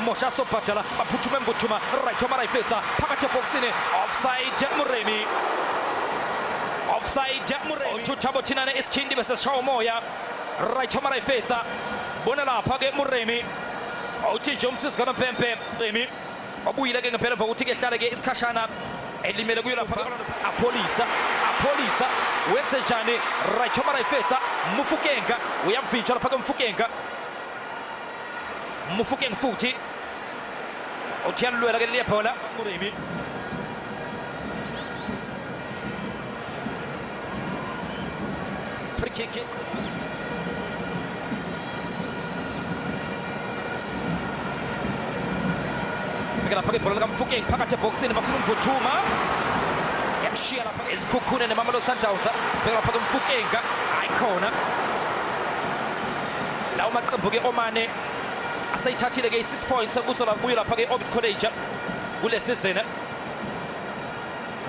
Mosha sobhatala baphuthuma embuthuma right omarayifetsa phakathi eboxini offside Muremi uthabo thinane isikhindi bese sishawa umoya right omarayifetsa bona lapha ke Muremi uthi nje umsisi kaMpempe Muremi wabuyile ke ngempela ukuthi ke hlale ke isikhashana elimele kuyo lapha apolisa wenze njani right omarayifetsa Mufukenga uyavinjwa lapha ke Mufukeng futhi uthi yalwela ke le bola Muremi free kick sibekela phakathi bola kaMfukeng phakathi eboxini bafuna ukuthuma yamshiya lapha esikhukhune neMamelodi Sundowns sibekela phakathi Mfukenga ayikhona lawo maqembu ke omane asayithathile ke 6 points kusola kubuye lapha ke Orbit College kule season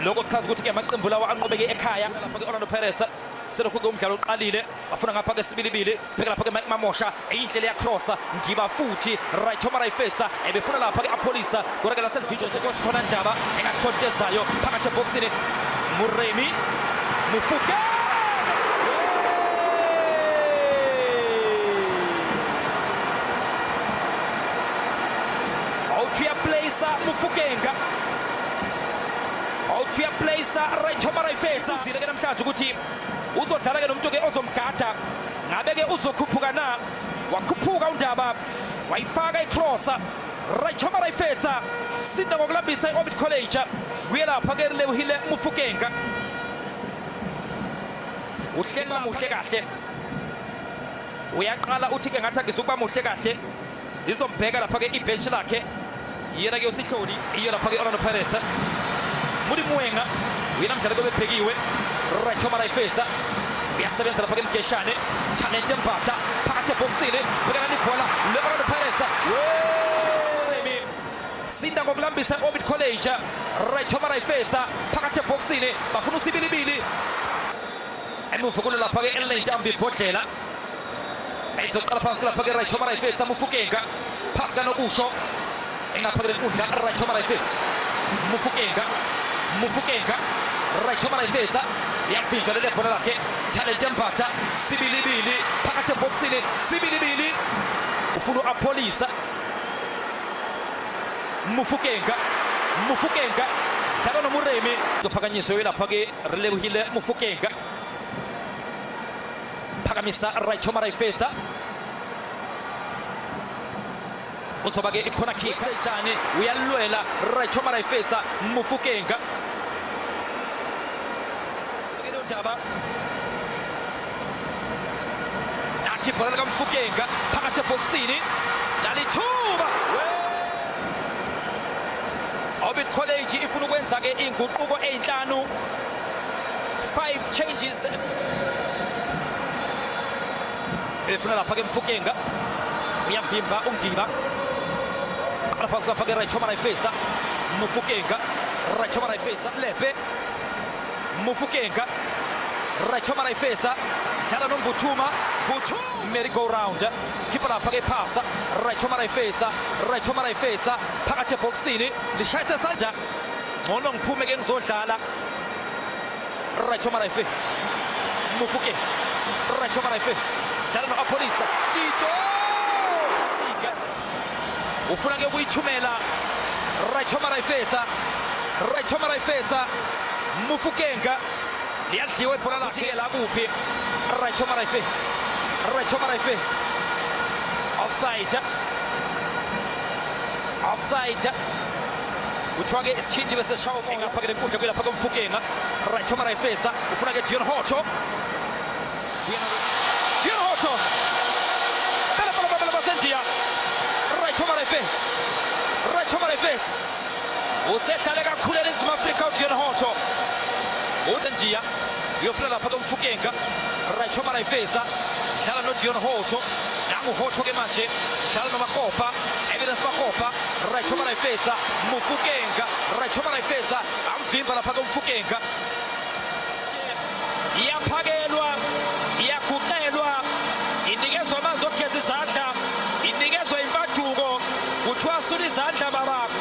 lokho kuchaza ukuthi ke amaqembu lawa anqobeke ekhaya lapha ke Orlando Pirates selokho ke umdlalo uqalile bafuna ngapha ke sibilibili sibheka lapha ke Mike Mamosha eyindlela ya cross ngiba futhi right omarayifetsa ebefuna lapha ke apolisa kodwa la selvideo sekhona ndaba engakhontezayo phakathi eboxini Muremi Mufukenga Mufukenga right omarayifetsa zile ke namhlanje ukuthi uzodlala ke nomuntu ke ozomgada ngabe ke uzokhuphuka na wakhuphuka uNdaba wayifaka icross right omarayifetsa sinda ngokulambisa iOrbit College kuye lapha ke Relebohile Mufukenga uhlela muhle kahle uyaqala uthi ke ngathi akuzukuba muhle kahle izombheka lapha ke ibench lakhe yena ke usihloni iyo lapha ke Orlando Pirates muri Mwenga uyena mdlalo kobebhekiwe right omarayifetsa uyasebenza lapha ke Mgeshane talent Mbatha phakathi eboxini sibhekana nebhola le Orlando Pirates Muremi sinda ngokulambisa Orbit College right omarayifetsa phakathi eboxini bafuna usibilibili emuva kule lapha ke Ellen Ntambi Bhodlela ezoqala phansi lapha ke right omarayifetsa Mufukenga phasi kanokusho engaphakele ukudla right omarayifetsa Mufukenga right omarayifetsa yavinjwa lele bhola lakhe talent Mbatha sibilibili phakathi eboxini sibilibili ufuna apolisa Mufukenga dlala noMuremi zophakanyiswe lapha ke Relebohile Mufukenga phakamisa right omarayifetsa uzoba ke ikhona kick njani uyalwela right omarayifetsa Mufukenga ke Ndaba athi bhola kaMfukenga phakathi eboxini dalithuba Orbit College ifuna ukwenza ke inguquko ezinhlanu 5 changes efuna lapha ke Mfukenga uyamvimba ungiba lapha lapha ke right omarayifetsa Mufukenga right omarayifetsa Slepe Mufukenga right omarayifetsa dlala nombuthuma merry go round khipha lapha ke phasa right omarayifetsa phakathi eboxini lishayise sandla ngcono ngiphume ke ngizodlala right omarayifetsa Mufukenga right omarayifetsa dlala noApolisa Tito ufuna ke ukuyithumela right omarayifetsa Mufukenga liyadliwa ibhola lakhe la kuphi right omarayifetsa offside uthiwa ke isikhindi bese shawa umoya ngaphakele enkundla kwelapha koMfukenga right omarayifetsa ufuna ke Dion Hoto bela basenjiya right omarayifetsa usehlale kakhulu eNingizimu Afrika uDion Hoto uTanjiya uyofuna lapha koMfukenga right omarayifetsa dlala noDion Hoto nangu Hoto ke manje dlala noMakgopa Evidence Makgopa right omarayifetsa Mufukenga right omarayifetsa amvimba lapha koMfukenga iyaphakelwa iyaguqelwa inikezwa amanzi okugeza izandla inikezwa imfaduko kuthwasula izandla babakho